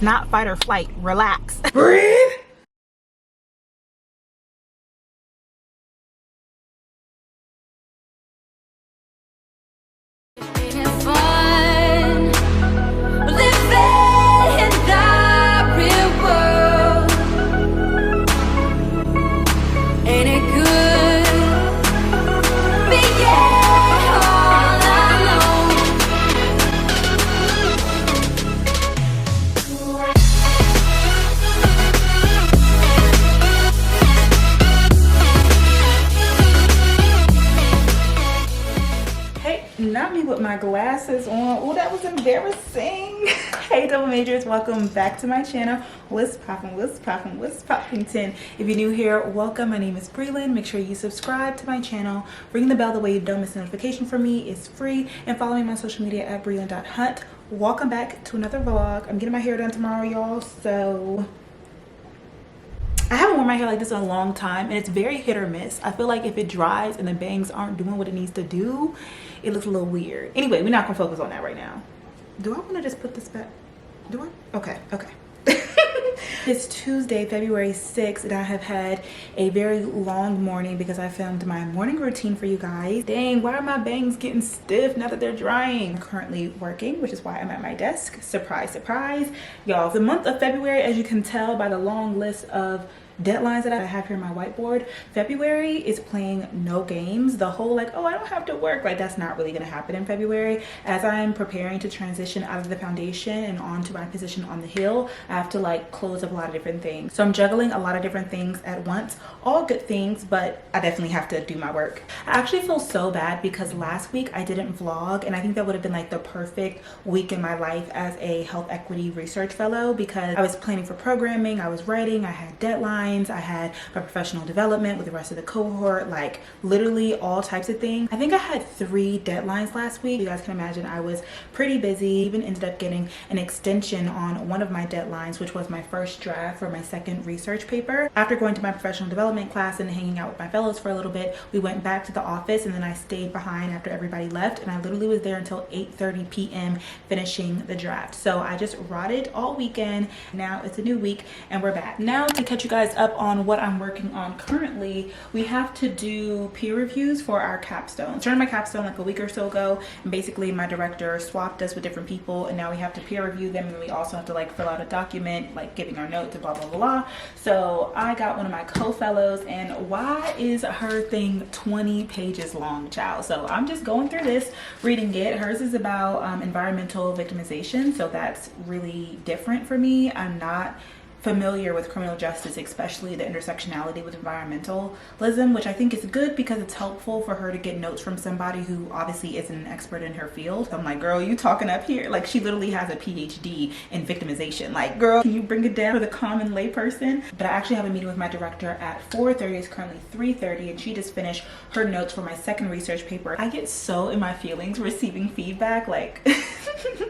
Not fight or flight, relax. Breathe. Not me with my glasses on. Oh, that was embarrassing. Hey double majors, welcome back to my channel. What's poppin', what's poppin', what's poppington? If you're new here, welcome. My name is Brelynn. Make sure you subscribe to my channel, ring the bell the way you don't miss a notification from me. It's free, and follow me on my social media at brelynn.hunt. Welcome back to another vlog. I'm getting my hair done tomorrow, y'all, so I haven't worn my hair like this in a long time, and it's very hit or miss. I feel like if it dries and the bangs aren't doing what it needs to do, it looks a little weird. Anyway, we're not gonna focus on that right now. Do I want to just put this back? Do I? Okay. It's Tuesday, February 6th, and I have had a very long morning because I filmed my morning routine for you guys. Dang, why are my bangs getting stiff now that they're drying? I'm currently working, which is why I'm at my desk. Surprise, surprise. Y'all, the month of February, as you can tell by the long list of deadlines that I have here on my whiteboard, February is playing no games. The whole like, oh, I don't have to work, like that's not really gonna happen in February. As I'm preparing to transition out of the foundation and onto my position on the hill, I have to like close up a lot of different things. So I'm juggling a lot of different things at once, all good things, but I definitely have to do my work. I actually feel so bad because last week I didn't vlog, and I think that would have been like the perfect week in my life as a health equity research fellow, because I was planning for programming, I was writing, I had deadlines, I had my professional development with the rest of the cohort, like literally all types of things. I think I had 3 deadlines last week. You guys can imagine I was pretty busy. Even ended up getting an extension on one of my deadlines, which was my first draft for my second research paper. After going to my professional development class and hanging out with my fellows for a little bit, we went back to the office, and then I stayed behind after everybody left, and I literally was there until 8:30 p.m. finishing the draft. So I just rotted all weekend. Now it's a new week and we're back. Now to catch you guys up on what I'm working on currently, we have to do peer reviews for our capstone. I started my capstone like a week or so ago, and basically my director swapped us with different people, and now we have to peer review them, and we also have to like fill out a document like giving our notes and blah blah blah. So I got one of my co-fellows, and why is her thing 20 pages long, child? So I'm just going through this, reading it. Hers is about environmental victimization, so that's really different for me. I'm not familiar with criminal justice, especially the intersectionality with environmentalism, which I think is good because it's helpful for her to get notes from somebody who obviously isn't an expert in her field. So I'm like, girl, you talking up here? Like, she literally has a PhD in victimization. Like, girl, can you bring it down for the common layperson? But I actually have a meeting with my director at 4:30. It's currently 3:30, and she just finished her notes for my second research paper. I get so in my feelings receiving feedback. Like,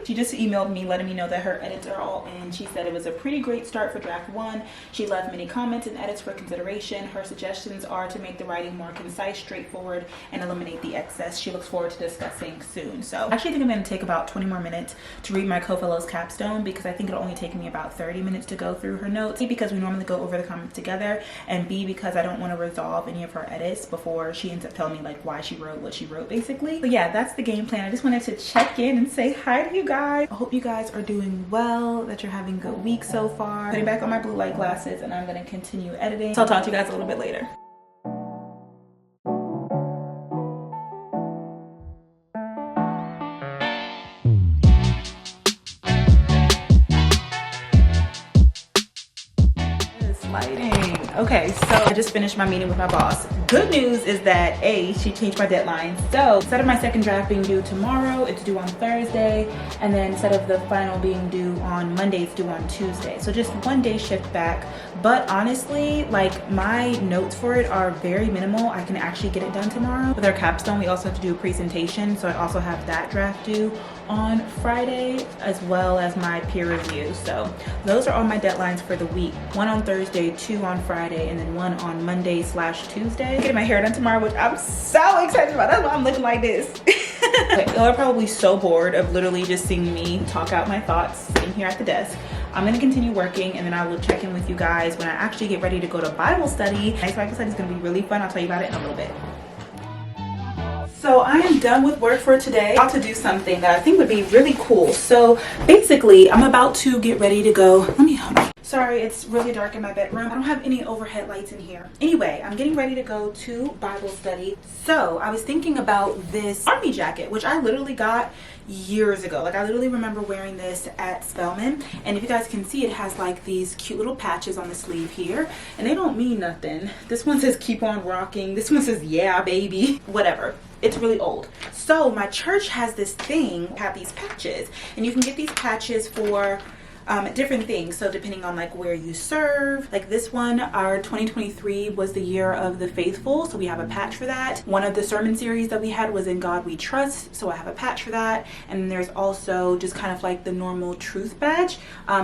she just emailed me letting me know that her edits are all in. She said it was a pretty great start for draft 1. She left many comments and edits for consideration. Her suggestions are to make the writing more concise, straightforward, and eliminate the excess. She looks forward to discussing soon. So I actually think I'm going to take about 20 more minutes to read my co-fellow's capstone, because I think it'll only take me about 30 minutes to go through her notes. A, because we normally go over the comments together, and B, because I don't want to resolve any of her edits before she ends up telling me like why she wrote what she wrote, basically. But yeah, that's the game plan. I just wanted to check in and say hi to you guys. I hope you guys are doing well, that you're having a good week so far. Putting back on my blue light glasses, and I'm going to continue editing. So I'll talk to you guys a little bit later. Okay, so I just finished my meeting with my boss. Good news is that A, she changed my deadline. So instead of my second draft being due tomorrow, it's due on Thursday. And then instead of the final being due on Monday, it's due on Tuesday. So just 1 day shift back. But honestly, like, my notes for it are very minimal. I can actually get it done tomorrow. With our capstone, we also have to do a presentation. So I also have that draft due on Friday, as well as my peer review. So those are all my deadlines for the week. 1 on Thursday, 2 on Friday, and then 1 on Monday/Tuesday. Getting my hair done tomorrow, which I'm so excited about. That's why I'm looking like this. Okay, y'all are probably so bored of literally just seeing me talk out my thoughts sitting here at the desk. I'm going to continue working, and then I will check in with you guys when I actually get ready to go to Bible study. Next Bible study is going to be really fun. I'll tell you about it in a little bit. So I am done with work for today. I'm about to do something that I think would be really cool. So basically, I'm about to get ready to go. Hold on. Sorry, it's really dark in my bedroom. I don't have any overhead lights in here. Anyway, I'm getting ready to go to Bible study. So I was thinking about this army jacket, which I literally got years ago. Like, I literally remember wearing this at Spelman. And if you guys can see, it has like these cute little patches on the sleeve here. And they don't mean nothing. This one says keep on rocking. This one says yeah, baby. Whatever. It's really old. So my church has this thing, have these patches. And you can get these patches for different things. So depending on like where you serve, like this one, our 2023 was the year of the faithful, so we have a patch for that. One of the sermon series that we had was In God We Trust, so I have a patch for that. And then there's also just kind of like the normal truth badge,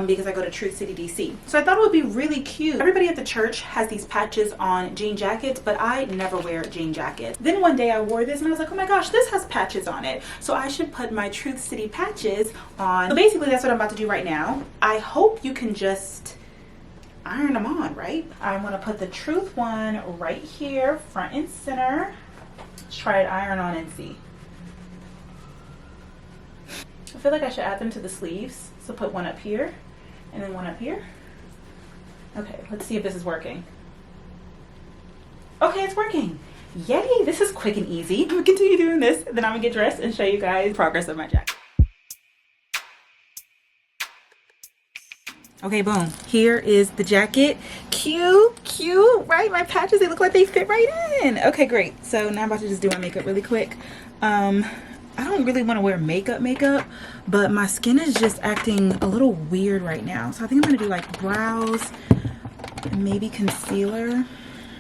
because I go to Truth City DC. So I thought it would be really cute. Everybody at the church has these patches on jean jackets, but I never wear jean jackets. Then one day I wore this and I was like, oh my gosh, this has patches on it, so I should put my Truth City patches on. So basically that's what I'm about to do right now. I hope you can just iron them on, right? I'm gonna put the truth one right here, front and center. Let's try it iron on and see. I feel like I should add them to the sleeves. So put one up here and then one up here. Okay, let's see if this is working. Okay, it's working. Yay, this is quick and easy. I'm gonna continue doing this, then I'm gonna get dressed and show you guys progress of my jacket. Okay, boom. Here is the jacket. Cute, right? My patches, they look like they fit right in. Okay, great. So now I'm about to just do my makeup really quick. I don't really want to wear makeup, but my skin is just acting a little weird right now. So I think I'm going to do like brows and maybe concealer. You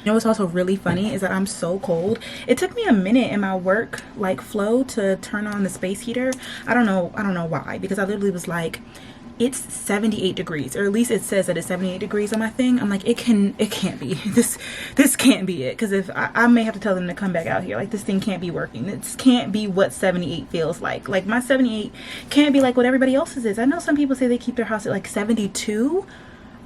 know what's also really funny is that I'm so cold. It took me a minute in my work like flow to turn on the space heater. I don't know why, because I literally was like, it's 78 degrees, or at least it says that it's 78 degrees on my thing. I'm like, it can't be. This can't be it, because if I may have to tell them to come back out here. Like, this thing can't be working. This can't be what 78 feels like. Like, my 78 can't be like what everybody else's is. I know some people say they keep their house at like 72.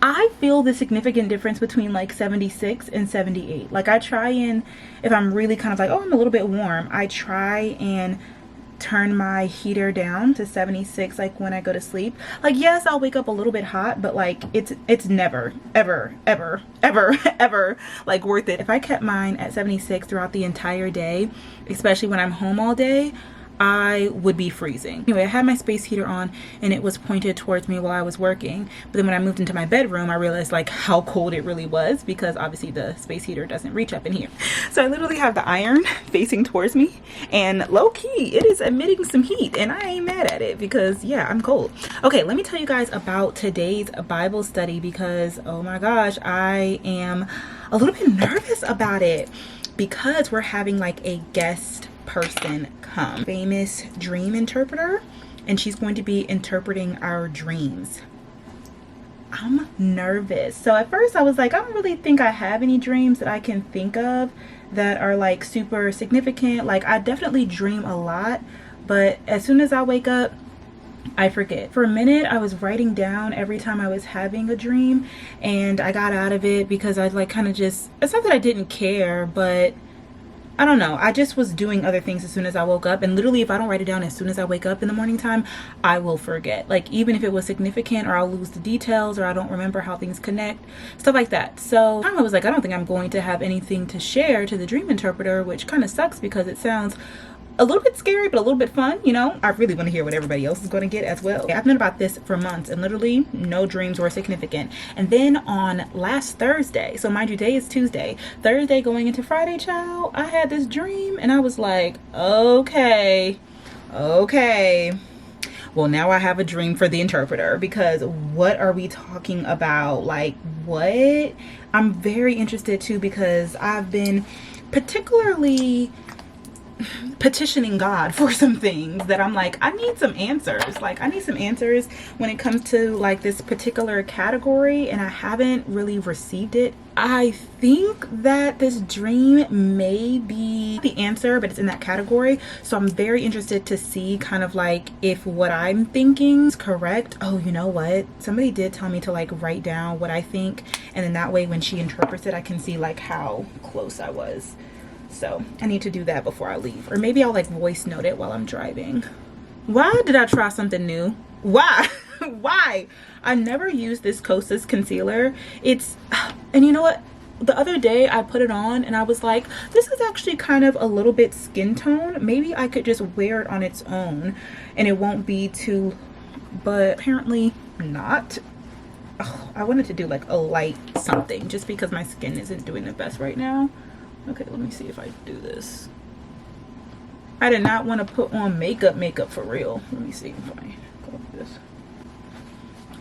I feel the significant difference between like 76 and 78. Like, I try and, if I'm really kind of like, oh, I'm a little bit warm, I try and turn my heater down to 76 like when I go to sleep. Like, yes, I'll wake up a little bit hot, but like it's never ever like worth it. If I kept mine at 76 throughout the entire day, especially when I'm home all day, I would be freezing. Anyway, I had my space heater on and it was pointed towards me while I was working. But then when I moved into my bedroom, I realized like how cold it really was, because obviously the space heater doesn't reach up in here. So I literally have the iron facing towards me, and low key, it is emitting some heat, and I ain't mad at it because yeah, I'm cold. Okay, let me tell you guys about today's Bible study, because oh my gosh, I am a little bit nervous about it, because we're having like a guest person come, famous dream interpreter, and she's going to be interpreting our dreams. I'm nervous. So at first I was like, I don't really think I have any dreams that I can think of that are like super significant. Like, I definitely dream a lot, but as soon as I wake up, I forget. For a minute I was writing down every time I was having a dream, and I got out of it because I like kind of just, it's not that I didn't care, but I don't know, I just was doing other things as soon as I woke up. And literally, if I don't write it down as soon as I wake up in the morning time, I will forget. Like, even if it was significant, or I'll lose the details, or I don't remember how things connect, stuff like that. So I was like, I don't think I'm going to have anything to share to the dream interpreter, which kind of sucks because it sounds a little bit scary, but a little bit fun, you know. I really want to hear what everybody else is going to get as well. I've known about this for months, and literally no dreams were significant. And then on last Thursday, so mind you, today is Tuesday, Thursday going into Friday, child, I had this dream, and I was like, okay, well, now I have a dream for the interpreter, because what are we talking about? Like, what? I'm very interested too, because I've been particularly petitioning God for some things that I'm like, I need some answers. Like, I need some answers when it comes to like this particular category, and I haven't really received it. I think that this dream may be the answer, but it's in that category. So I'm very interested to see kind of like if what I'm thinking is correct. Oh, you know what? Somebody did tell me to like write down what I think, and then that way when she interprets it, I can see like how close I was. So I need to do that before I leave, or maybe I'll like voice note it while I'm driving. Why did I try something new? Why? Why? I never used this Kosas concealer. And you know what? The other day I put it on and I was like, this is actually kind of a little bit skin tone. Maybe I could just wear it on its own and it won't be too, but apparently not. Oh, I wanted to do like a light something just because my skin isn't doing the best right now. Okay, let me see if I do this. I did not want to put on makeup for real. Let me see if I go like this.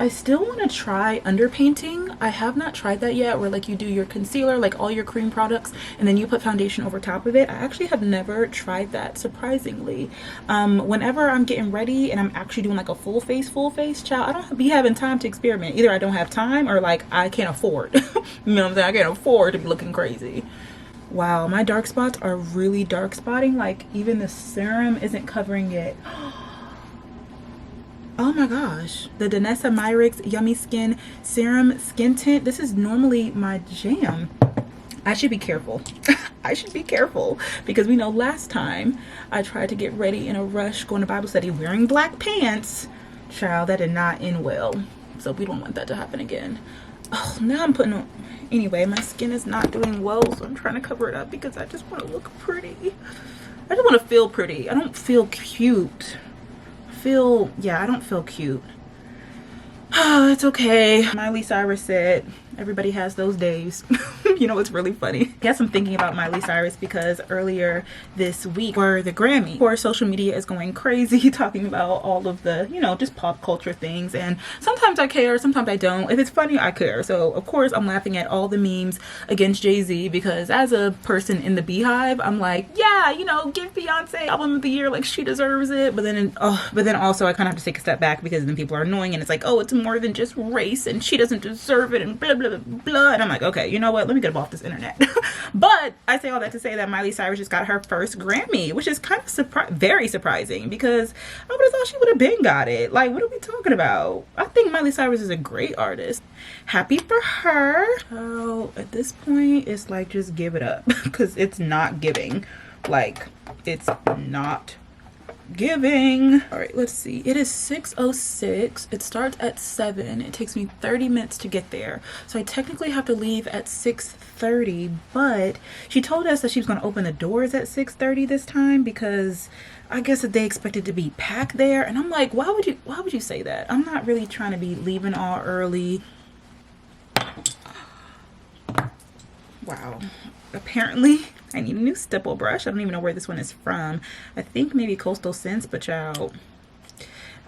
I still want to try underpainting. I have not tried that yet, where like you do your concealer, like all your cream products, and then you put foundation over top of it. I actually have never tried that, surprisingly. Whenever I'm getting ready and I'm actually doing like a full face child, I don't be having time to experiment. Either I don't have time or like I can't afford. You know what I'm saying? I can't afford to be looking crazy. Wow, my dark spots are really dark spotting. Like even the serum isn't covering it. Oh my gosh, the Danessa Myricks Yummy Skin Serum Skin Tint. This is normally my jam. I should be careful. I should be careful because we know last time I tried to get ready in a rush going to Bible study wearing black pants. Child, that did not end well. So we don't want that to happen again. Oh, now I'm putting on. Anyway, my skin is not doing well, so I'm trying to cover it up because I just want to look pretty. I just want to feel pretty. I don't feel cute. I don't feel cute. Oh, it's okay. Miley Cyrus said everybody has those days. You know, it's really funny. I guess I'm thinking about Miley Cyrus because earlier this week for the Grammy, of course, social media is going crazy talking about all of the, you know, just pop culture things. And sometimes I care, sometimes I don't. If it's funny, I care. So of course I'm laughing at all the memes against Jay-Z because as a person in the Beehive, I'm like, yeah, you know, give Beyonce album of the year, like she deserves it. But then also I kind of have to take a step back because then people are annoying and it's like, oh, it's more than just race and she doesn't deserve it and blah blah blah blah. And I'm like, okay, you know what, let me get off this internet. But I say all that to say that Miley Cyrus just got her first Grammy, which is kind of very surprising because I would have thought she would have been got it. Like, what are we talking about? I think Miley Cyrus is a great artist. Happy for her. So at this point it's like just give it up because it's not giving. Like, it's not giving. All right, let's see. It is 6:06. It starts at 7. It takes me 30 minutes to get there, so I technically have to leave at 6:30. But she told us that she was going to open the doors at 6:30 this time because I guess that they expected to be packed there, and I'm like, why would you say that? I'm not really trying to be leaving all early. Wow, apparently I need a new stipple brush. I don't even know where this one is from. I think maybe Coastal Scents, but y'all,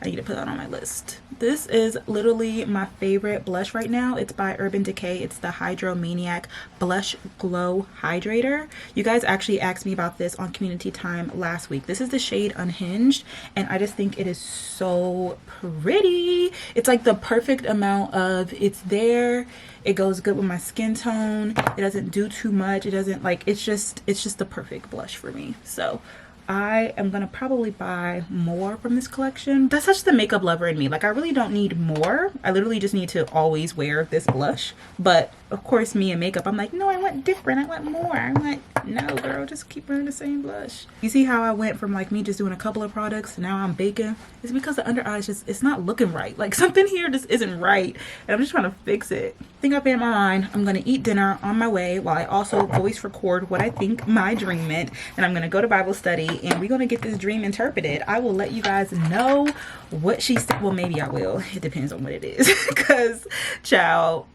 I need to put that on my list. This is literally my favorite blush right now. It's by Urban Decay. It's the Hydro Maniac Blush Glow Hydrator. You guys actually asked me about this on Community Time last week. This is the shade Unhinged, and I just think it is so pretty. It's like the perfect amount of, it's there. It goes good with my skin tone. It doesn't do too much. It doesn't like, it's just the perfect blush for me. So I am gonna probably buy more from this collection. That's such the makeup lover in me. Like, I really don't need more. I literally just need to always wear this blush. But of course, me and makeup, I'm like, no, I want different. I want more. I'm like, no, girl, just keep wearing the same blush. You see how I went from like me just doing a couple of products to now I'm baking? It's because the under eyes just, it's not looking right. Like, something here just isn't right, and I'm just trying to fix it. I think I've made my mind. I'm gonna eat dinner on my way while I also voice record what I think my dream meant, and I'm gonna go to Bible study and we're gonna get this dream interpreted. I will let you guys know what she said. Well, maybe I will. It depends on what it is. Because, child,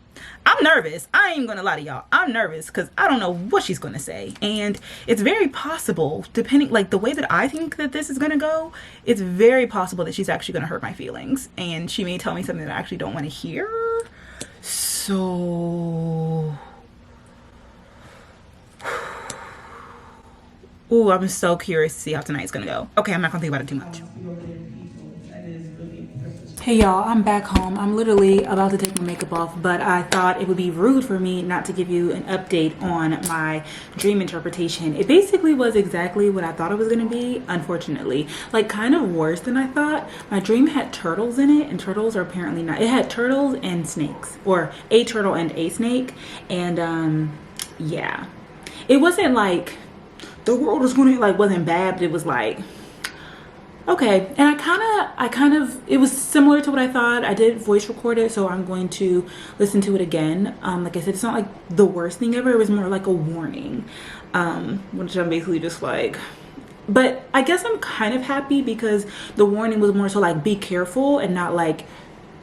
I'm nervous. I ain't gonna lie to y'all. I'm nervous because I don't know what she's gonna say. And it's very possible, depending, like the way that I think that this is gonna go, it's very possible that she's actually gonna hurt my feelings. And she may tell me something that I actually don't want to hear. So Ooh, I'm so curious to see how tonight's gonna go. Okay, I'm not gonna think about it too much. Hey y'all, I'm back home. I'm literally about to take my makeup off, but I thought it would be rude for me not to give you an update on my dream interpretation. It basically was exactly what I thought it was gonna be, unfortunately. Like, kind of worse than I thought. My dream had turtles in it, and turtles are apparently not. It had turtles and snakes, or a turtle and a snake, and yeah. It wasn't like the world was gonna, like, wasn't bad, but it was like, okay. And I kind of, it was similar to what I thought. I did voice record it, so I'm going to listen to it again. Like I said, it's not like the worst thing ever. It was more like a warning, which I'm basically just like, but I guess I'm kind of happy because the warning was more so like, be careful, and not like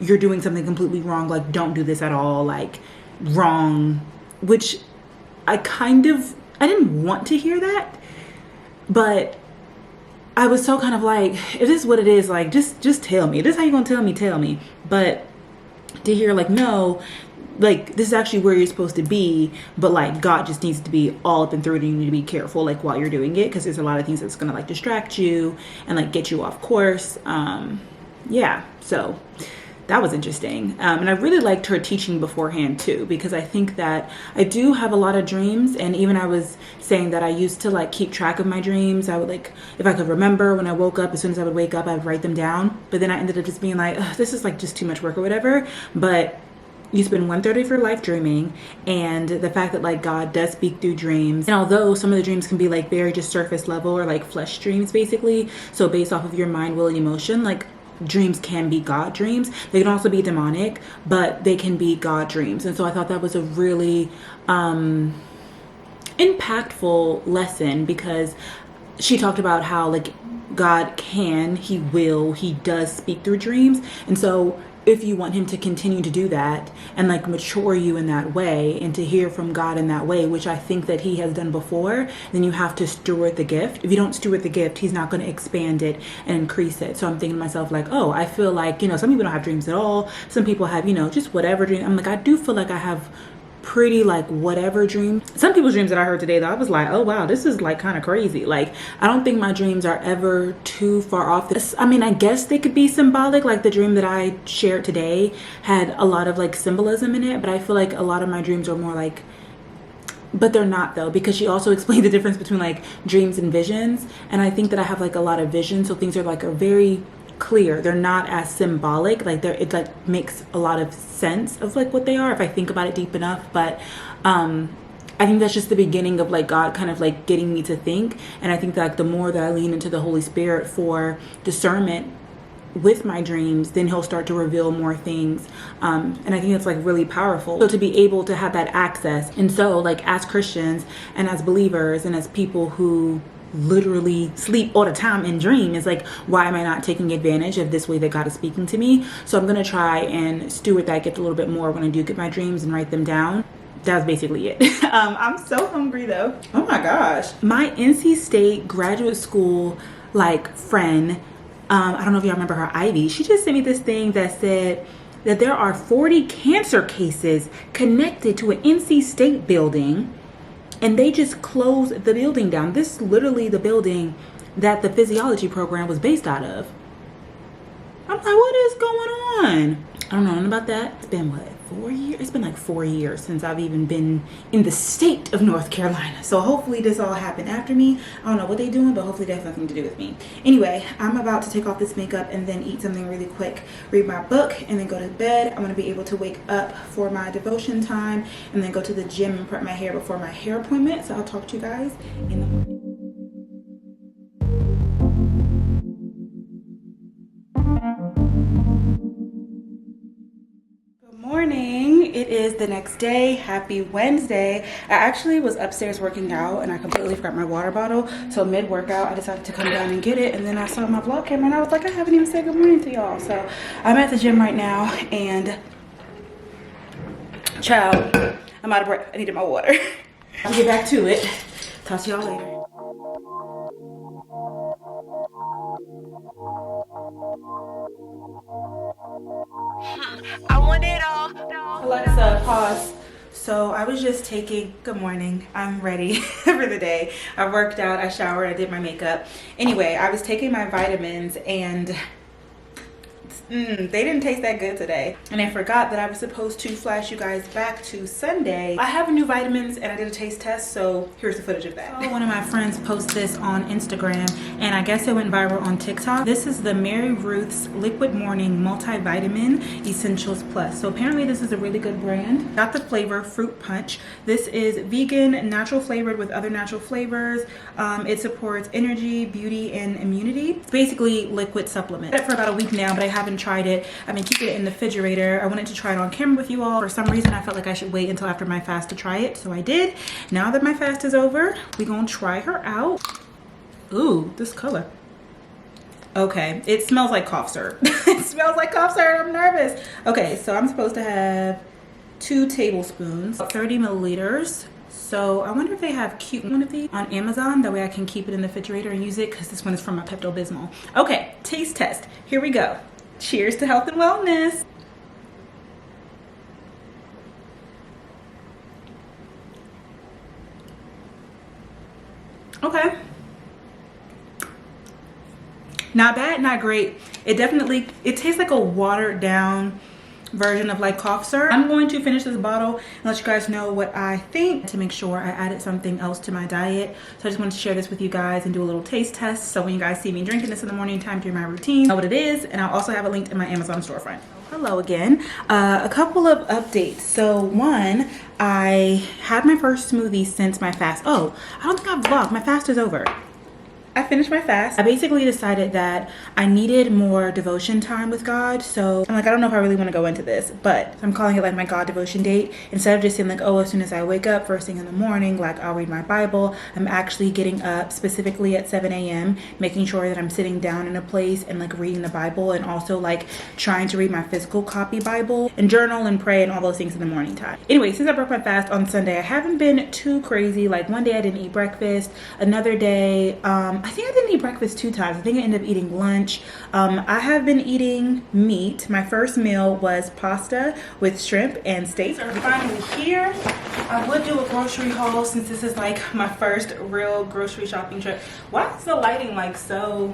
you're doing something completely wrong. Like, don't do this at all. Like, wrong, which I didn't want to hear that, but I was so kind of like, if this is what it is, like, just tell me. If this is how you're gonna tell me. But to hear like, no, like, this is actually where you're supposed to be, but like, God just needs to be all up and through it, and you need to be careful like while you're doing it, because there's a lot of things that's gonna like distract you and like get you off course. Yeah, so that was interesting. And I really liked her teaching beforehand too, because I think that I do have a lot of dreams. And even I was saying that I used to like keep track of my dreams. I would like, if I could remember when I woke up, as soon as I would wake up, I would write them down. But then I ended up just being like, this is like just too much work or whatever. But you spend 1/3 of your life dreaming, and the fact that like God does speak through dreams, and although some of the dreams can be like very just surface level or like flesh dreams basically, so based off of your mind, will, and emotion, like dreams can be God dreams. They can also be demonic, but they can be God dreams. And so I thought that was a really impactful lesson, because she talked about how like God can, he will, he does speak through dreams. And so if you want him to continue to do that and like mature you in that way and to hear from God in that way, which I think that he has done before, then you have to steward the gift. If you don't steward the gift, he's not going to expand it and increase it. So I'm thinking to myself like, oh, I feel like, you know, some people don't have dreams at all. Some people have, you know, just whatever dream. I'm like, I do feel like I have pretty like whatever dream. Some people's dreams that I heard today though, I was like, oh wow, this is like kind of crazy. Like, I don't think my dreams are ever too far off this. I mean, I guess they could be symbolic. Like the dream that I shared today had a lot of like symbolism in it, but I feel like a lot of my dreams are more like, but they're not though, because she also explained the difference between like dreams and visions. And I think that I have like a lot of visions, so things are like are very clear. They're not as symbolic. Like it like makes a lot of sense of like what they are if I think about it deep enough. But I think that's just the beginning of like God kind of like getting me to think. And I think that like the more that I lean into the Holy Spirit for discernment with my dreams, then he'll start to reveal more things. And I think it's like really powerful. So to be able to have that access. And so like as Christians and as believers and as people who literally sleep all the time and dream, is like, why am I not taking advantage of this way that God is speaking to me? So I'm gonna try and steward that gift a little bit more when I do get my dreams and write them down. That's basically it. I'm so hungry though. Oh my gosh. My NC State graduate school like friend, I don't know if y'all remember her, Ivy, she just sent me this thing that said that there are 40 cancer cases connected to an NC State building, and they just closed the building down. This is literally the building that the physiology program was based out of. I'm like, what is going on? I don't know nothing about that. It's been what, 4 years? It's been like 4 years since I've even been in the state of North Carolina. So hopefully this all happened after me. I don't know what they're doing, but hopefully that has nothing to do with me. Anyway, I'm about to take off this makeup and then eat something really quick, read my book, and then go to bed. I'm gonna be able to wake up for my devotion time and then go to the gym and prep my hair before my hair appointment. So I'll talk to you guys in the morning. Morning, it is the next day. Happy Wednesday. I actually was upstairs working out and I completely forgot my water bottle, so mid-workout I decided to come down and get it, and then I saw my vlog camera and I was like, I haven't even said good morning to y'all. So I'm at the gym right now and child, I'm out of breath. I needed my water. I'll get back to it. Talk to y'all later. I want it all. Alexa, pause. So I was just taking, good morning, I'm ready for the day. I worked out, I showered, I did my makeup. Anyway, I was taking my vitamins and they didn't taste that good today. And I forgot that I was supposed to flash you guys back to Sunday. I have new vitamins and I did a taste test, so here's the footage of that. So one of my friends posted this on Instagram and I guess it went viral on TikTok. This is the Mary Ruth's Liquid Morning Multivitamin Essentials Plus. So apparently this is a really good brand. Got the flavor Fruit Punch. This is vegan, natural flavored with other natural flavors. It supports energy, beauty, and immunity. It's basically liquid supplement. I've had it for about a week now, but I haven't tried it. I've been keeping it in the refrigerator. I wanted to try it on camera with you all. For some reason, I felt like I should wait until after my fast to try it, so I did. Now that my fast is over, we're gonna try her out. Ooh, this color. Okay, it smells like cough syrup. It smells like cough syrup. I'm nervous. Okay, so I'm supposed to have 2 tablespoons, 30 milliliters. So I wonder if they have cute one of these on Amazon. That way I can keep it in the refrigerator and use it, because this one is from my Pepto-Bismol. Okay, taste test. Here we go. Cheers to health and wellness. Okay. Not bad, not great. It tastes like a watered down version of like cough syrup. I'm going to finish this bottle and let you guys know what I think, to make sure I added something else to my diet. So I just wanted to share this with you guys and do a little taste test, so when you guys see me drinking this in the morning time during my routine, know what it is. And I'll also have it linked in my Amazon storefront. Hello again. A couple of updates. So one, I had my first smoothie since my fast. Oh, I don't think I've vlogged. My fast is over. I finished my fast. I basically decided that I needed more devotion time with God. So I'm like, I don't know if I really want to go into this, but I'm calling it like my God devotion date. Instead of just saying like, oh, as soon as I wake up first thing in the morning, like I'll read my Bible, I'm actually getting up specifically at 7 a.m., making sure that I'm sitting down in a place and like reading the Bible, and also like trying to read my physical copy Bible and journal and pray and all those things in the morning time. Anyway, since I broke my fast on Sunday, I haven't been too crazy. Like one day I didn't eat breakfast. Another day, I think I didn't eat breakfast 2 times. I think I ended up eating lunch. I have been eating meat. My first meal was pasta with shrimp and steak. So we're finally here. I would do a grocery haul since this is like my first real grocery shopping trip. Why is the lighting like so?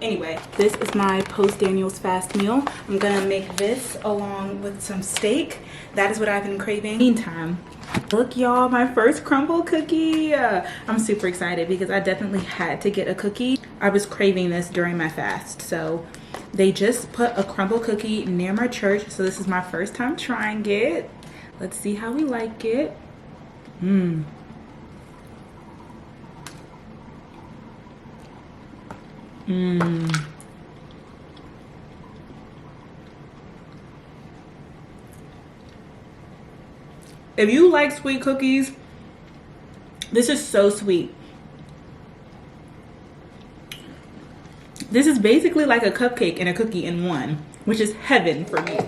Anyway, this is my post Daniel's fast meal. I'm gonna make this along with some steak. That is what I've been craving. Meantime, look y'all, my first crumbl cookie. I'm super excited because I definitely had to get a cookie. I was craving this during my fast. So they just put a crumbl cookie near my church. So this is my first time trying it. Let's see how we like it. If you like sweet cookies, this is so sweet. This is basically like a cupcake and a cookie in one, which is heaven for me.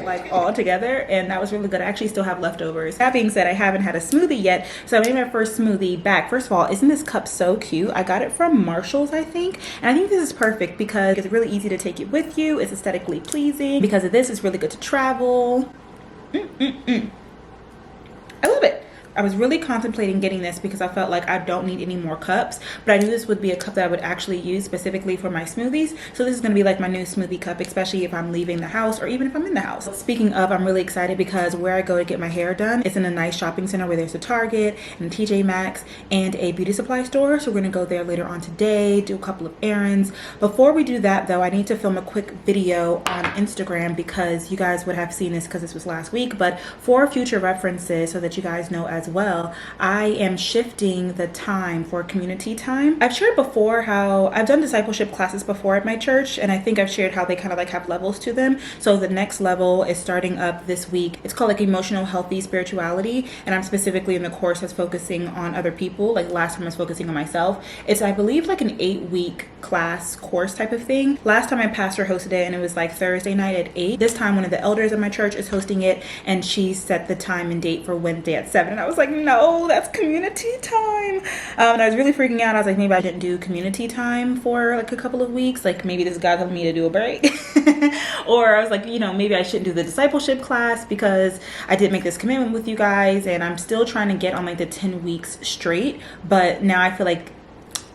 Like all together, and that was really good. I actually still have leftovers. That being said, I haven't had a smoothie yet, so I made my first smoothie back. First of all, isn't this cup so cute? I got it from Marshall's, I think, and I think this is perfect because it's really easy to take it with you. It's aesthetically pleasing. Because of this, it's really good to travel. I love it. I was really contemplating getting this because I felt like I don't need any more cups, but I knew this would be a cup that I would actually use specifically for my smoothies. So this is going to be like my new smoothie cup, especially if I'm leaving the house or even if I'm in the house. Speaking of, I'm really excited because where I go to get my hair done, it's in a nice shopping center where there's a Target and a TJ Maxx and a beauty supply store. So we're going to go there later on today, do a couple of errands. Before we do that though, I need to film a quick video on Instagram because you guys would have seen this because this was last week, but for future references so that you guys know as well, I am shifting the time for community time. I've shared before how I've done discipleship classes before at my church, and I think I've shared how they kind of like have levels to them. So the next level is starting up this week. It's called like emotional healthy spirituality, and I'm specifically in the course that's focusing on other people. Like last time I was focusing on myself. It's, I believe, like an 8-week class course type of thing. Last time my pastor hosted it and it was like Thursday night at 8. This time one of the elders of my church is hosting it, and she set the time and date for Wednesday at 7, and I was was like, no, that's community time. And I was really freaking out. I was like, maybe I didn't do community time for like a couple of weeks. Like maybe this guy told me to do a break. Or I was like, you know, maybe I shouldn't do the discipleship class because I did make this commitment with you guys and I'm still trying to get on like the 10 weeks straight. But now I feel like,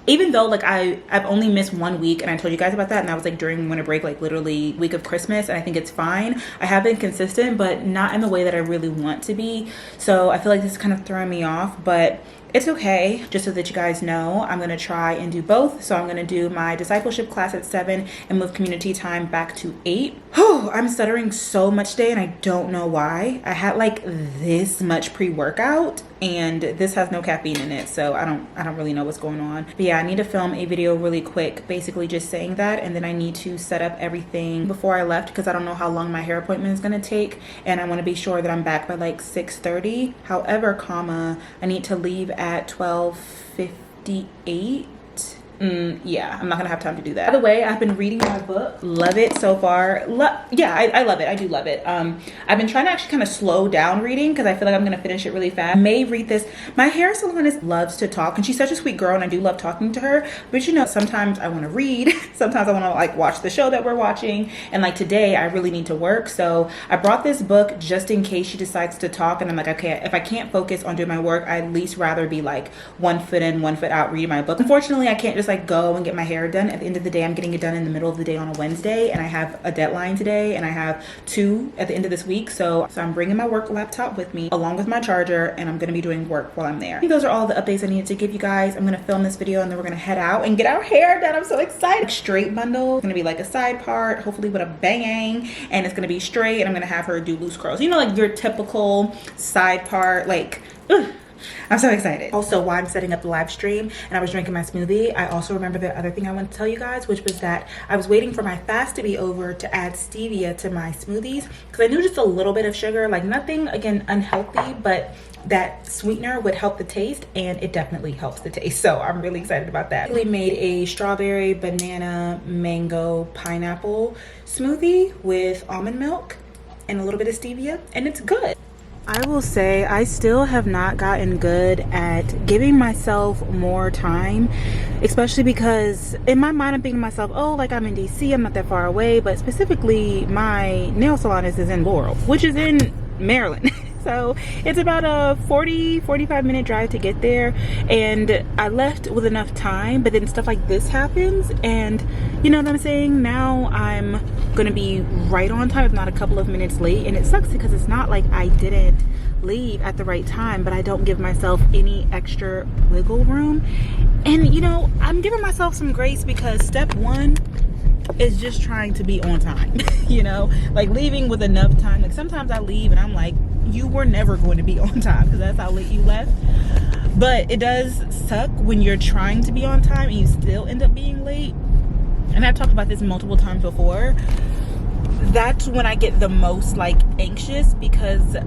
even though like I've only missed 1 week, and I told you guys about that, and that was like during winter break, like literally week of Christmas, and I think it's fine. I have been consistent, but not in the way that I really want to be. So I feel like this is kind of throwing me off, but it's okay. Just so that you guys know, I'm gonna try and do both. So I'm gonna do my discipleship class at 7 and move community time back to 8. Whew, I'm stuttering so much today and I don't know why. I had like this much pre-workout and this has no caffeine in it, so I don't really know what's going on. But yeah, I need to film a video really quick, basically just saying that, and then I need to set up everything before I left because I don't know how long my hair appointment is gonna take, and I want to be sure that I'm back by like 6:30. However, I need to leave at 12:58. Yeah, I'm not gonna have time to do that. By the way, I've been reading my book. Love it so far. Yeah, I love it. I do love it. I've been trying to actually kind of slow down reading because I feel like I'm gonna finish it really fast. I may read this. My hair salonist loves to talk and she's such a sweet girl and I do love talking to her. But you know, sometimes I want to read. Sometimes I want to like watch the show that we're watching. And like today, I really need to work. So I brought this book just in case she decides to talk. And I'm like, okay, if I can't focus on doing my work, I'd at least rather be like 1 foot in, 1 foot out reading my book. Unfortunately, I can't just like go and get my hair done. At the end of the day, I'm getting it done in the middle of the day on a Wednesday, and I have a deadline today, and I have 2 at the end of this week. So I'm bringing my work laptop with me along with my charger, and I'm going to be doing work while I'm there. I think those are all the updates I needed to give you guys. I'm going to film this video and then we're going to head out and get our hair done. I'm so excited. Straight bundle. It's going to be like a side part, hopefully with a bang, and it's going to be straight, and I'm going to have her do loose curls. You know, like your typical side part, like, ugh. I'm so excited. Also, while I'm setting up the live stream and I was drinking my smoothie, I also remember the other thing I wanted to tell you guys, which was that I was waiting for my fast to be over to add stevia to my smoothies because I knew just a little bit of sugar, like nothing, again, unhealthy, but that sweetener would help the taste, and it definitely helps the taste. So I'm really excited about that. We made a strawberry, banana, mango, pineapple smoothie with almond milk and a little bit of stevia, and it's good. I will say I still have not gotten good at giving myself more time, especially because in my mind I'm thinking to myself, oh, like I'm in DC, I'm not that far away, but specifically my nail salon is in Laurel, which is in Maryland. So it's about a 40-45 minute drive to get there, and I left with enough time, but then stuff like this happens, and you know what I'm saying? Now I'm gonna be right on time, if not a couple of minutes late, and it sucks because it's not like I didn't leave at the right time, but I don't give myself any extra wiggle room. And you know, I'm giving myself some grace because step 1 is just trying to be on time. You know, like leaving with enough time. Like sometimes I leave and I'm like, you were never going to be on time because that's how late you left. But it does suck when you're trying to be on time and you still end up being late. And I've talked about this multiple times before. That's when I get the most like anxious because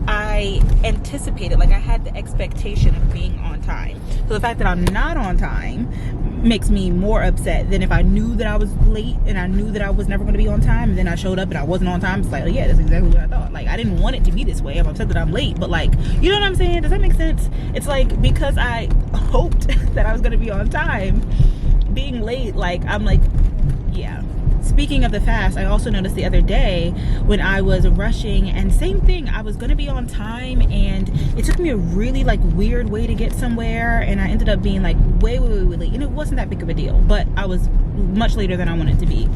I anticipated, like I had the expectation of being on time. So the fact that I'm not on time makes me more upset than if I knew that I was late and I knew that I was never going to be on time, and then I showed up and I wasn't on time. It's like, oh, yeah, that's exactly what I thought. Like I didn't want it to be this way. I'm upset that I'm late, but like, you know what I'm saying? Does that make sense? It's like because I hoped that I was going to be on time, being late, like I'm like, yeah. Speaking of the fast, I also noticed the other day when I was rushing, and same thing, I was gonna be on time and it took me a really like weird way to get somewhere, and I ended up being like way late, and it wasn't that big of a deal, but I was much later than I wanted to be,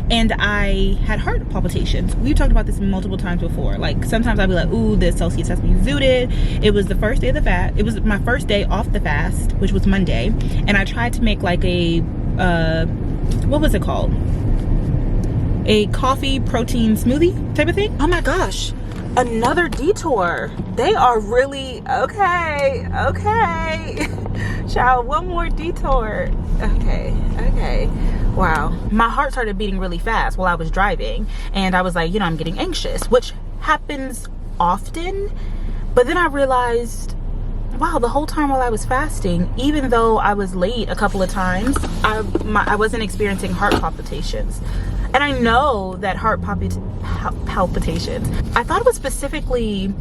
and I had heart palpitations. We've talked about this multiple times before. Like sometimes I'd be like, ooh, the Celsius has me zooted. It was the first day of the fast. It was my first day off the fast, which was Monday, and I tried to make like a what was it called? A coffee protein smoothie type of thing. Oh my gosh, another detour. They are really okay. Child, one more detour. Okay. Wow. My heart started beating really fast while I was driving, and I was like, you know, I'm getting anxious, which happens often. But then I realized, wow, the whole time while I was fasting, even though I was late a couple of times, I wasn't experiencing heart palpitations. And I know that heart palpitations, I thought it was specifically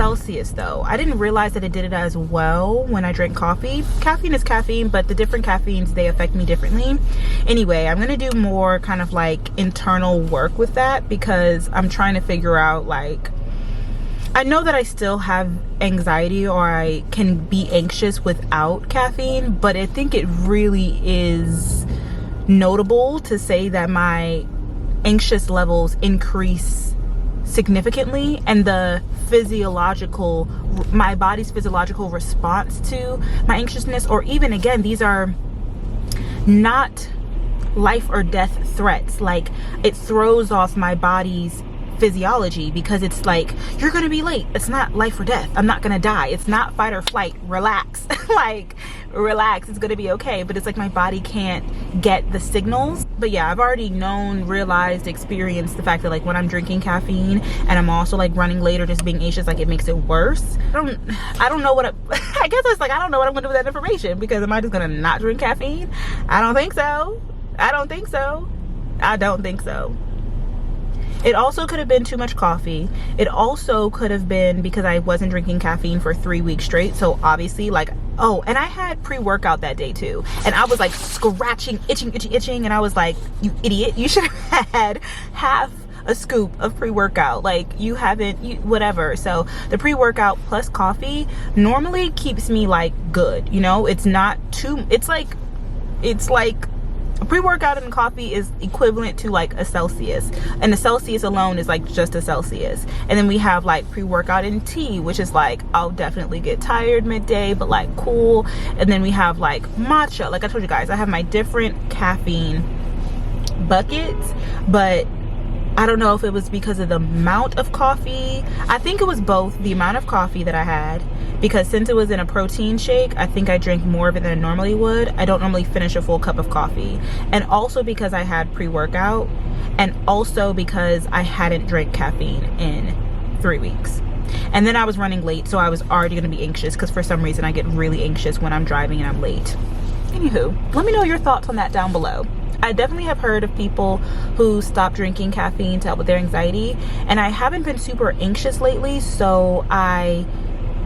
Celsius though. I didn't realize that it did it as well when I drink coffee. Caffeine is caffeine, but the different caffeines, they affect me differently. Anyway, I'm gonna do more kind of like internal work with that, because I'm trying to figure out, like, I know that I still have anxiety, or I can be anxious without caffeine, but I think it really is notable to say that my anxious levels increase significantly, and my body's physiological response to my anxiousness, or even, again, these are not life or death threats. Like, it throws off my body's physiology, because it's like, you're gonna be late. It's not life or death. I'm not gonna die. It's not fight or flight. Relax. Like, relax, it's gonna be okay. But it's like my body can't get the signals. But yeah, I've already realized, experienced the fact that, like, when I'm drinking caffeine and I'm also like running late or just being anxious, like, it makes it worse. I don't know what I guess it's like, I don't know what I'm gonna do with that information, because am I just gonna not drink caffeine? I don't think so. I don't think so. It also could have been too much coffee. It also could have been because I wasn't drinking caffeine for 3 weeks straight. So obviously, like, oh, and I had pre-workout that day too. And I was like scratching, itching. And I was like, you idiot, you should have had half a scoop of pre-workout. Like, you haven't, whatever. So the pre-workout plus coffee normally keeps me like good. You know, it's not too, it's like pre-workout and coffee is equivalent to like a Celsius, and the Celsius alone is like just a Celsius. And then we have like pre-workout and tea, which is like, I'll definitely get tired midday, but like cool. And then we have like matcha. Like I told you guys, I have my different caffeine buckets, but I don't know if it was because of the amount of coffee. I think it was both the amount of coffee that I had, because since it was in a protein shake, I think I drank more of it than I normally would. I don't normally finish a full cup of coffee. And also because I had pre-workout, and also because I hadn't drank caffeine in 3 weeks. And then I was running late, so I was already gonna be anxious, because for some reason I get really anxious when I'm driving and I'm late. Anywho, let me know your thoughts on that down below. I definitely have heard of people who stop drinking caffeine to help with their anxiety, and I haven't been super anxious lately, so I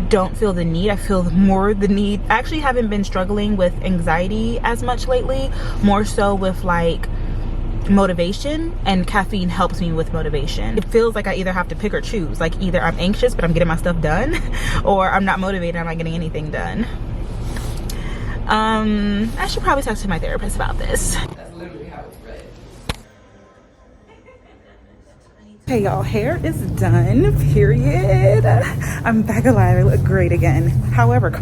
don't feel the need. I feel more the need. I actually haven't been struggling with anxiety as much lately, more so with like motivation, and caffeine helps me with motivation. It feels like I either have to pick or choose. Like, either I'm anxious but I'm getting my stuff done, or I'm not motivated, I'm not getting anything done. I should probably talk to my therapist about this. That's literally how it's read. Hey y'all, hair is done, period. I'm back alive, I look great again. However,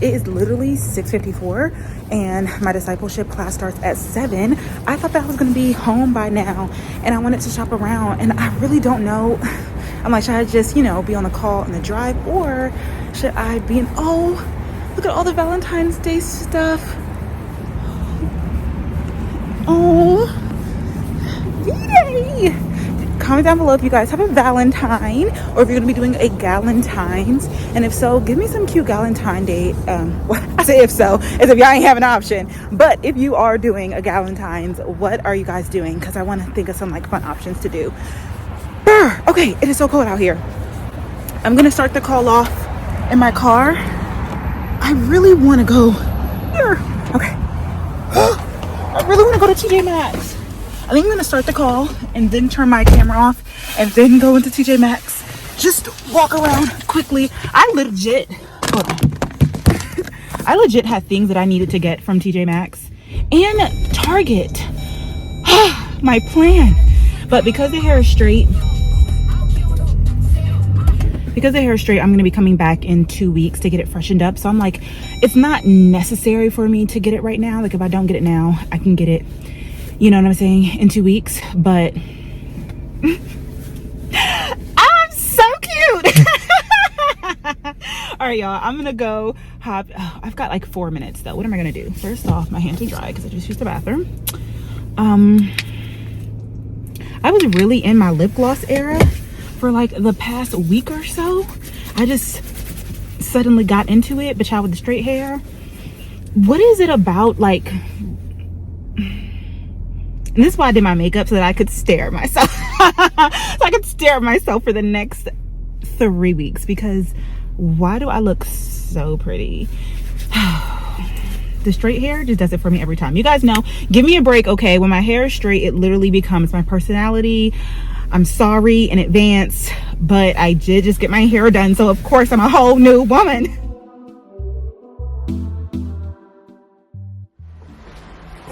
it is literally 6:54 and my discipleship class starts at 7. I thought that I was gonna be home by now, and I wanted to shop around, and I really don't know. I'm like, should I just, be on the call and the drive, or should I be in, oh, look at all the Valentine's Day stuff. Oh, V-Day. Comment down below if you guys have a Valentine, or if you're gonna be doing a Galentine's, and if so, give me some cute Galentine Day. I say if so, as if y'all ain't have an option. But if you are doing a Galentine's, what are you guys doing? Because I want to think of some like fun options to do. Okay, it is so cold out here. I'm gonna start the call off in my car. I really want to go here. Okay. I really want to go to TJ Maxx. I think I'm going to start the call and then turn my camera off and then go into TJ Maxx. Just walk around quickly. I legit had things that I needed to get from TJ Maxx and Target. My plan. But because the hair is straight, I'm going to be coming back in 2 weeks to get it freshened up. So I'm like, it's not necessary for me to get it right now. Like, if I don't get it now, I can get it, you know what I'm saying, in 2 weeks. But I'm so cute. All right, y'all, I'm going to go hop. Oh, I've got like 4 minutes though. What am I going to do? First off, my hands are dry because I just used the bathroom. I was really in my lip gloss era for like the past week or so. I just suddenly got into it, but y'all, with the straight hair, what is it about, like, and this is why I did my makeup, so that I could stare at myself. So I could stare at myself for the next 3 weeks, because why do I look so pretty? The straight hair just does it for me every time. You guys know, give me a break, okay? When my hair is straight, it literally becomes my personality. I'm sorry in advance, but I did just get my hair done, so of course I'm a whole new woman.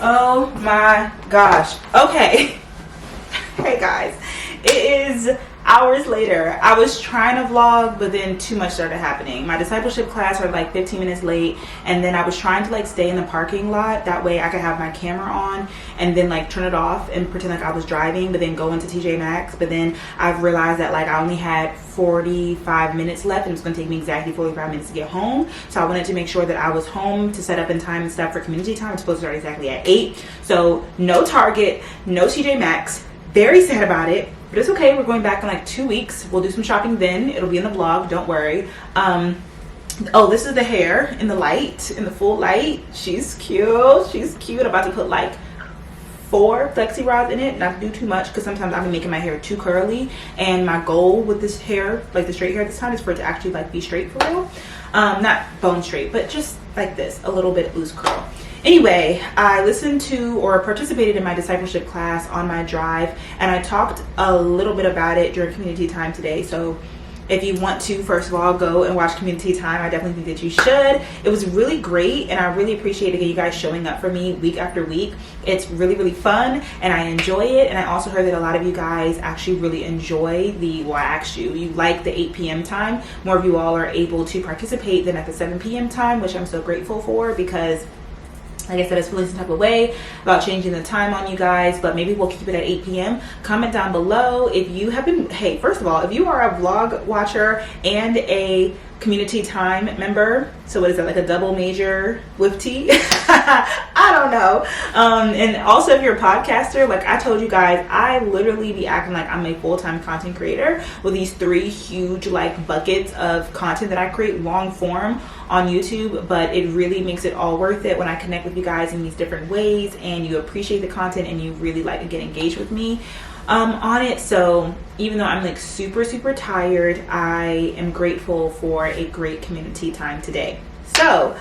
Oh my gosh. Okay. Hey guys, it is hours later. I was trying to vlog, but then too much started happening. My discipleship class started like 15 minutes late, and then I was trying to like stay in the parking lot, that way I could have my camera on and then like turn it off and pretend like I was driving, but then go into TJ Maxx. But then I've realized that like I only had 45 minutes left, and it's going to take me exactly 45 minutes to get home. So I wanted to make sure that I was home to set up in time and stuff for community time. It's supposed to start exactly at 8. So no Target, no TJ Maxx. Very sad about it, but it's okay. We're going back in like 2 weeks. We'll do some shopping then. It'll be in the vlog, don't worry. Oh, this is the hair in the light, in the full light. She's cute. She's cute. I'm about to put like 4 flexi rods in it, not to do too much, because sometimes I've been making my hair too curly, and my goal with this hair, like the straight hair this time, is for it to actually like be straight for real. Not bone straight, but just like this, a little bit loose curl. Anyway, I listened to or participated in my discipleship class on my drive, and I talked a little bit about it during community time today. So if you want to, first of all, go and watch community time. I definitely think that you should. It was really great, and I really appreciate you guys showing up for me week after week. It's really, really fun, and I enjoy it. And I also heard that a lot of you guys actually really enjoy I asked you like the 8 p.m. time. More of you all are able to participate than at the 7 p.m. time, which I'm so grateful for, because like I said, it's feeling some type of way about changing the time on you guys, but maybe we'll keep it at 8 p.m. Comment down below if you have been, hey, first of all, if you are a vlog watcher and a community time member, so what is that, like a double major with T? I don't know. And also if you're a podcaster, like I told you guys, I literally be acting like I'm a full-time content creator with these 3 huge like buckets of content that I create long form on YouTube, but it really makes it all worth it when I connect with you guys in these different ways, and you appreciate the content and you really like to get engaged with me on it. So even though I'm like super tired, I am grateful for a great community time today. So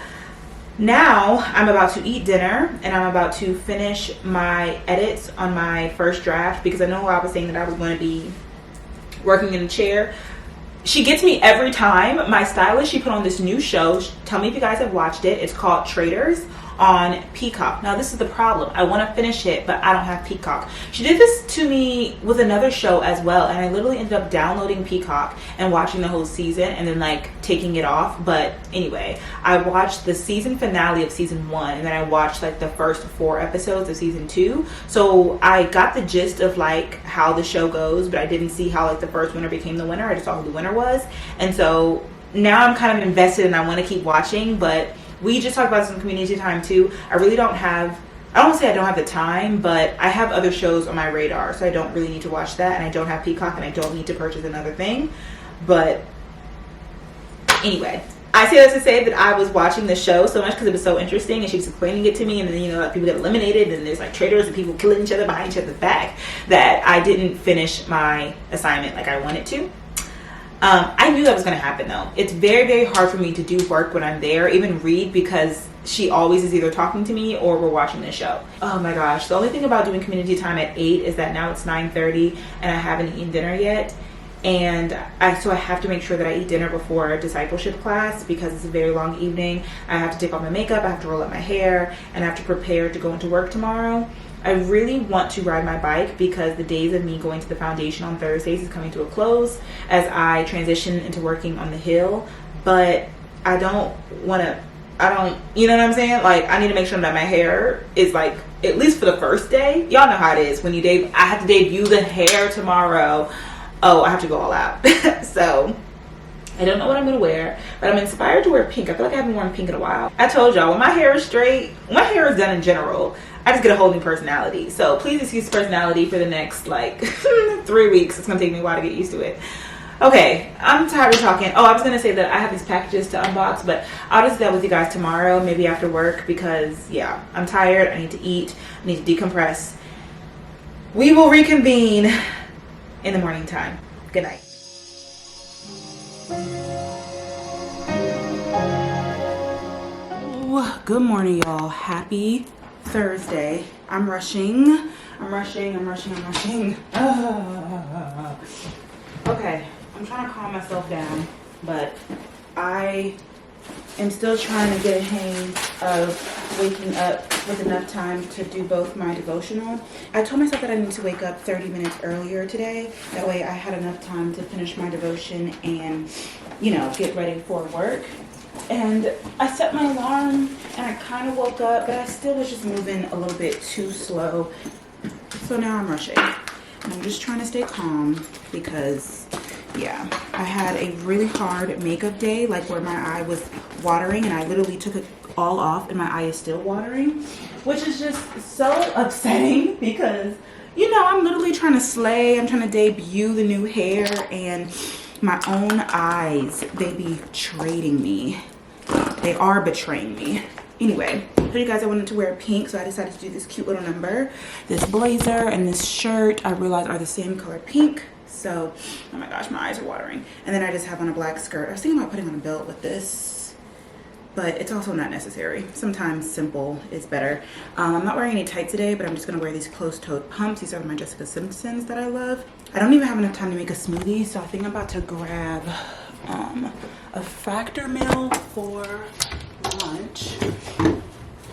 now I'm about to eat dinner, and I'm about to finish my edits on my first draft, because I know I was saying that I was going to be working in a chair. She gets me every time. My stylist, she put on this new show. Tell me if you guys have watched it. It's called Traders on Peacock. Now this is the problem. I want to finish it, but I don't have Peacock. She did this to me with another show as well, and I literally ended up downloading Peacock and watching the whole season and then like taking it off. But anyway, I watched the season finale of season 1, and then I watched like the first 4 episodes of season 2. So I got the gist of like how the show goes, but I didn't see how like the first winner became the winner. I just saw who the winner was, and so now I'm kind of invested and I want to keep watching. But we just talked about some community time too. I really don't have, I don't want to say I don't have the time, but I have other shows on my radar, so I don't really need to watch that, and I don't have Peacock, and I don't need to purchase another thing. But anyway, I say that to say that I was watching the show so much because it was so interesting, and she was explaining it to me, and then, you know, like people get eliminated, and there's like traders and people killing each other behind each other's back, that I didn't finish my assignment like I wanted to. I knew that was going to happen though. It's very hard for me to do work when I'm there, even read, because she always is either talking to me or we're watching the show. Oh my gosh. The only thing about doing community time at 8 is that now it's 9:30 and I haven't eaten dinner yet. And so I have to make sure that I eat dinner before discipleship class, because it's a very long evening. I have to take off my makeup, I have to roll up my hair, and I have to prepare to go into work tomorrow. I really want to ride my bike, because the days of me going to the foundation on Thursdays is coming to a close as I transition into working on the Hill. But I don't want to, you know what I'm saying? Like, I need to make sure that my hair is like, at least for the first day. Y'all know how it is when I have to debut the hair tomorrow. Oh, I have to go all out. So I don't know what I'm going to wear, but I'm inspired to wear pink. I feel like I haven't worn pink in a while. I told y'all, when my hair is straight, when my hair is done in general, I just get a whole new personality. So please excuse personality for the next like 3 weeks. It's going to take me a while to get used to it. Okay, I'm tired of talking. Oh, I was going to say that I have these packages to unbox, but I'll just do that with you guys tomorrow, maybe after work, because yeah, I'm tired. I need to eat. I need to decompress. We will reconvene in the morning time. Good night. Good morning, y'all. Happy Thursday. I'm rushing. Okay, I'm trying to calm myself down, but I am still trying to get a hang of waking up with enough time to do both my devotional. I told myself that I need to wake up 30 minutes earlier today. That way I had enough time to finish my devotion and, you know, get ready for work. And I set my alarm and I kind of woke up, but I still was just moving a little bit too slow. So now I'm rushing. And I'm just trying to stay calm because, yeah, I had a really hard makeup day, like where my eye was watering and I literally took it all off and my eye is still watering, which is just so upsetting because, you know, I'm literally trying to slay. I'm trying to debut the new hair and my own eyes, they be trading me. They are betraying me. Anyway, I told you guys I wanted to wear pink, so I decided to do this cute little number. This blazer and this shirt I realized are the same color pink. So, oh my gosh, my eyes are watering. And then I just have on a black skirt. I was thinking about putting on a belt with this, but it's also not necessary. Sometimes simple is better. I'm not wearing any tights today, but I'm just gonna wear these closed-toed pumps. These are my Jessica Simpsons that I love. I don't even have enough time to make a smoothie, so I think I'm about to grab a Factor meal for lunch.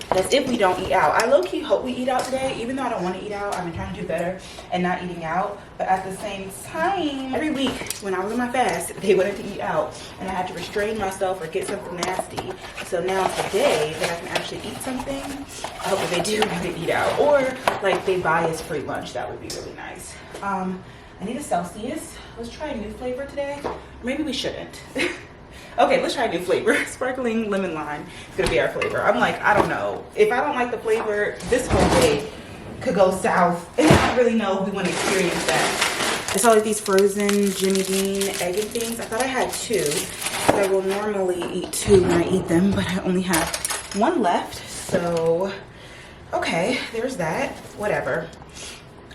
That's if we don't eat out. I low-key hope we eat out today, even though I don't want to eat out. I've been trying to do better and not eating out. But at the same time, every week when I was on my fast, they wanted to eat out. And I had to restrain myself or get something nasty. So now today that I can actually eat something, I hope that they do want to eat out. Or like they buy us free lunch. That would be really nice. I need a Celsius. Let's try a new flavor today. Maybe we shouldn't. Okay, let's try a new flavor. Sparkling lemon lime is gonna be our flavor. I'm like, I don't know. If I don't like the flavor, this whole day could go south. And I don't really know if we want to experience that. I saw like these frozen Jimmy Dean egg and things. I thought I had two. I will normally eat two when I eat them, but I only have one left. So, okay, there's that. Whatever.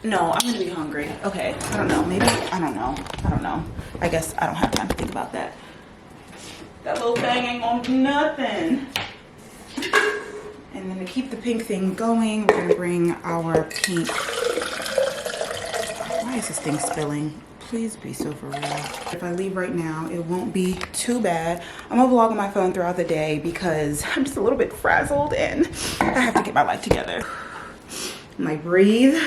No, I'm gonna be hungry. Okay, I don't know. Maybe, I don't know. I guess I don't have time to think about that. That little thing ain't gonna do nothing. And then to keep the pink thing going, we're gonna bring our pink. Why is this thing spilling? Please be so for real. If I leave right now, it won't be too bad. I'm gonna vlog on my phone throughout the day because I'm just a little bit frazzled and I have to get my life together. I'm like, breathe.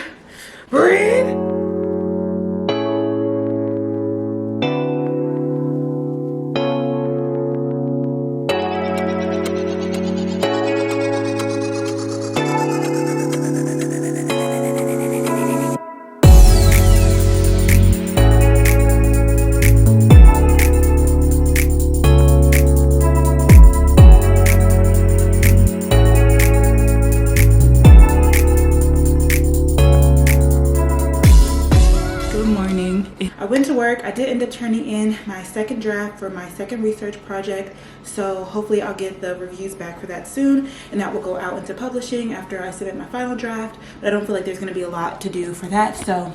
I went to work. I did end up turning in my second draft for my second research project, so hopefully I'll get the reviews back for that soon, and that will go out into publishing after I submit my final draft. But I don't feel like there's going to be a lot to do for that, so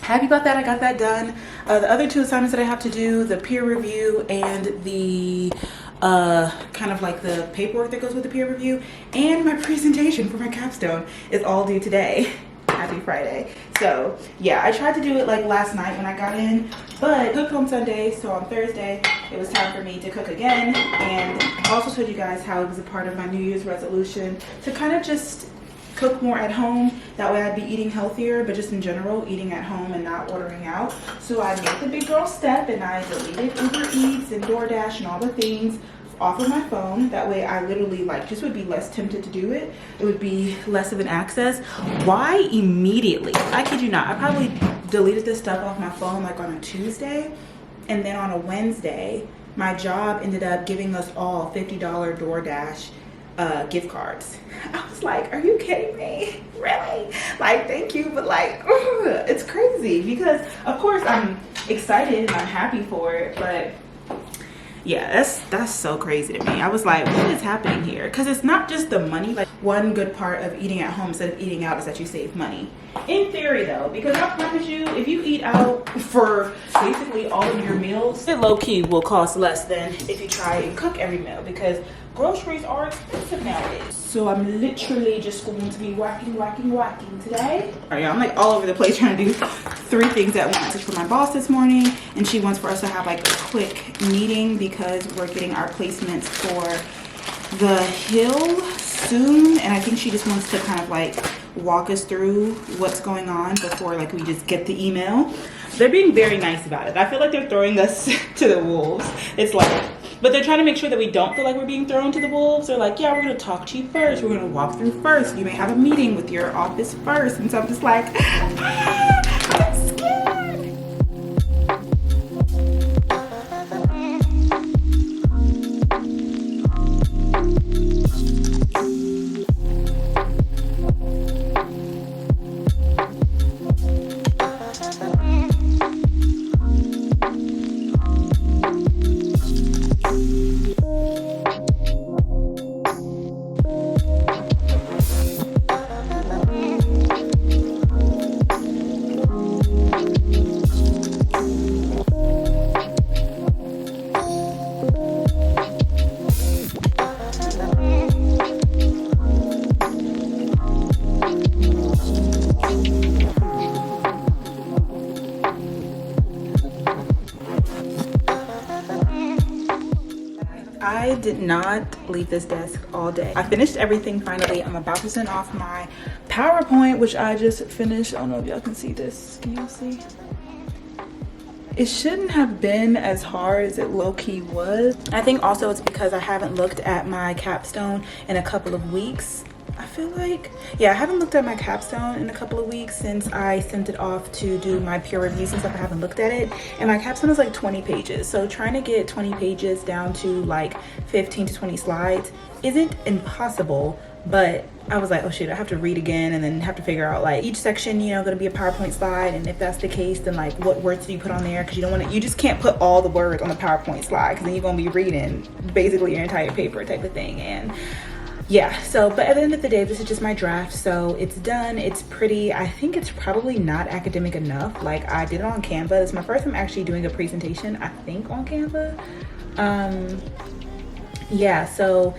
happy about that. I got that done. The other two assignments that I have to do, the peer review and the kind of like the paperwork that goes with the peer review, and my presentation for my capstone is all due today. Happy Friday. So yeah, I tried to do it like last night when I got in, but I cooked on Sunday, so on Thursday it was time for me to cook again. And I also told you guys how it was a part of my New Year's resolution to kind of just cook more at home. That way I'd be eating healthier, but just in general eating at home and not ordering out. So I made the big girl step and I deleted Uber Eats and DoorDash and all the things off of my phone. That way I literally like just would be less tempted to do it. It would be less of an access. Why immediately? I kid you not, I probably deleted this stuff off my phone like on a Tuesday, and then on a Wednesday my job ended up giving us all $50 DoorDash gift cards. I was like, are you kidding me? Really? Like, thank you, but like, it's crazy because of course I'm excited and I'm happy for it, but Yeah, that's so crazy to me. I was like, what is happening here? Because it's not just the money. Like, one good part of eating at home instead of eating out is that you save money. In theory though, because I promise you, if you eat out for basically all of your meals, it low-key will cost less than if you try and cook every meal, because groceries are expensive nowadays. So I'm literally just going to be whacking today. All right, y'all, I'm like all over the place trying to do 3 things at once. It's for my boss this morning, and she wants for us to have like a quick meeting because we're getting our placements for the Hill soon, and I think she just wants to kind of like walk us through what's going on before like we just get the email. They're being very nice about it. I feel like they're throwing us to the wolves. It's like, but they're trying to make sure that we don't feel like we're being thrown to the wolves. They're like, yeah, we're gonna talk to you first. We're gonna walk through first. You may have a meeting with your office first. And so I'm just like, I'm scared. I did not leave this desk all day. I finished everything finally. I'm about to send off my PowerPoint, which I just finished. I don't know if y'all can see this. Can y'all see? It shouldn't have been as hard as it low-key was. I think also it's because I haven't looked at my capstone in a couple of weeks. I feel like, yeah, I haven't looked at my capstone in a couple of weeks since I sent it off to do my peer reviews and stuff. I haven't looked at it, and my capstone is like 20 pages. So trying to get 20 pages down to like 15 to 20 slides isn't impossible, but I was like, oh shit, I have to read again and then have to figure out like each section, you know, gonna be a PowerPoint slide, and if that's the case, then like what words do you put on there? Because you don't want to, you just can't put all the words on the PowerPoint slide, because then you're gonna be reading basically your entire paper type of thing. And yeah, so but at the end of the day, this is just my draft, so it's done. It's pretty. I think it's probably not academic enough. Like, I did it on Canva. It's my first time actually doing a presentation, I think, on Canva. Yeah, so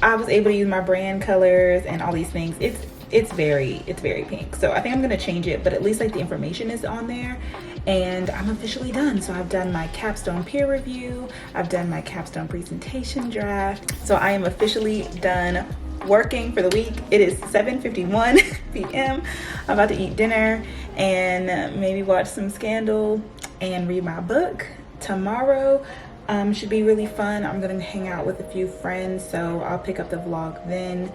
I was able to use my brand colors and all these things. It's very pink, so I think I'm gonna change it, but at least like the information is on there. And I'm officially done. So I've done my capstone peer review, I've done my capstone presentation draft, so I am officially done working for the week. It is 7:51 p.m. I'm about to eat dinner and maybe watch some Scandal and read my book. Tomorrow should be really fun. I'm gonna hang out with a few friends, so I'll pick up the vlog then,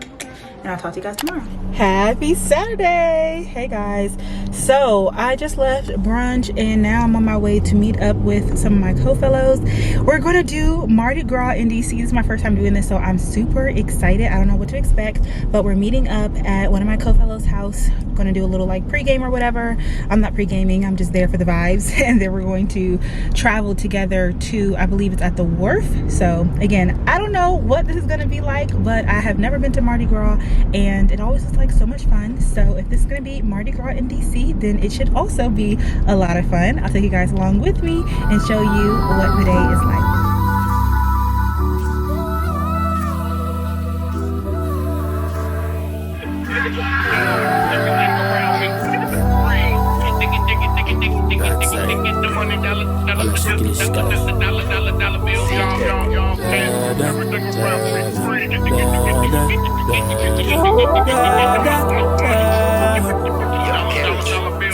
and I'll talk to you guys tomorrow. Happy Saturday. Hey guys, so I just left brunch and now I'm on my way to meet up with some of my co-fellows. We're gonna do Mardi Gras in DC. This is my first time doing this, so I'm super excited. I don't know what to expect, but we're meeting up at one of my co-fellows' house. I'm gonna do a little like pre-game or whatever. I'm not pre-gaming, I'm just there for the vibes. And then we're going to travel together to, I believe it's at the Wharf. So again, I don't know what this is gonna be like, but I have never been to Mardi Gras and it always is like so much fun. So if this is gonna be Mardi Gras in DC, then it should also be a lot of fun. I'll take you guys along with me and show you what the day is like.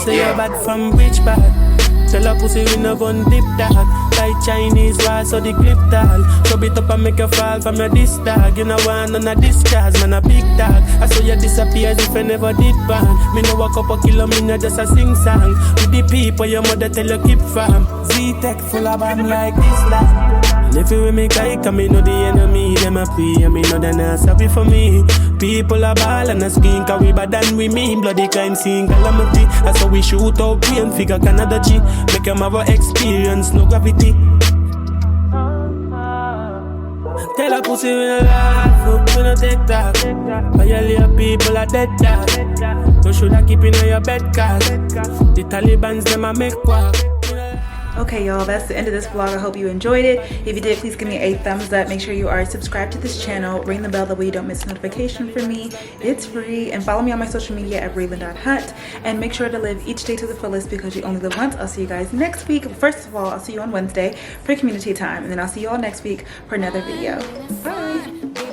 Say you're bad from which part? Tell a pussy we no gon' dip that. Like Chinese rice so the clip tall. Chub it up and make you fall from your disc tag. You know one on a discharge, man a big tag. I saw you disappear as if I never did ban. Me no walk up a kilo, me no just a sing song. With the people your mother tell you keep from. Z-Tech full of bam like this land. And if you with me guy, come me know the enemy. Them a pay and me know they not sorry for me. People are ball and a skin, cause we bad than we mean. Bloody crime scene calamity. That's how we shoot out brain figure Canada G. Make them have a experience, no gravity. Tell a pussy we no laugh, fuck we no take talk. Violate people are dead dog. You shoulda keep in your bed cause the Talibans them a make quack. Okay, y'all, that's the end of this vlog. I hope you enjoyed it. If you did, please give me a thumbs up. Make sure you are subscribed to this channel. Ring the bell that way you don't miss a notification from me. It's free. And follow me on my social media at Brelynn.hunt. And make sure to live each day to the fullest because you only live once. I'll see you guys next week. First of all, I'll see you on Wednesday for community time. And then I'll see you all next week for another video. Bye.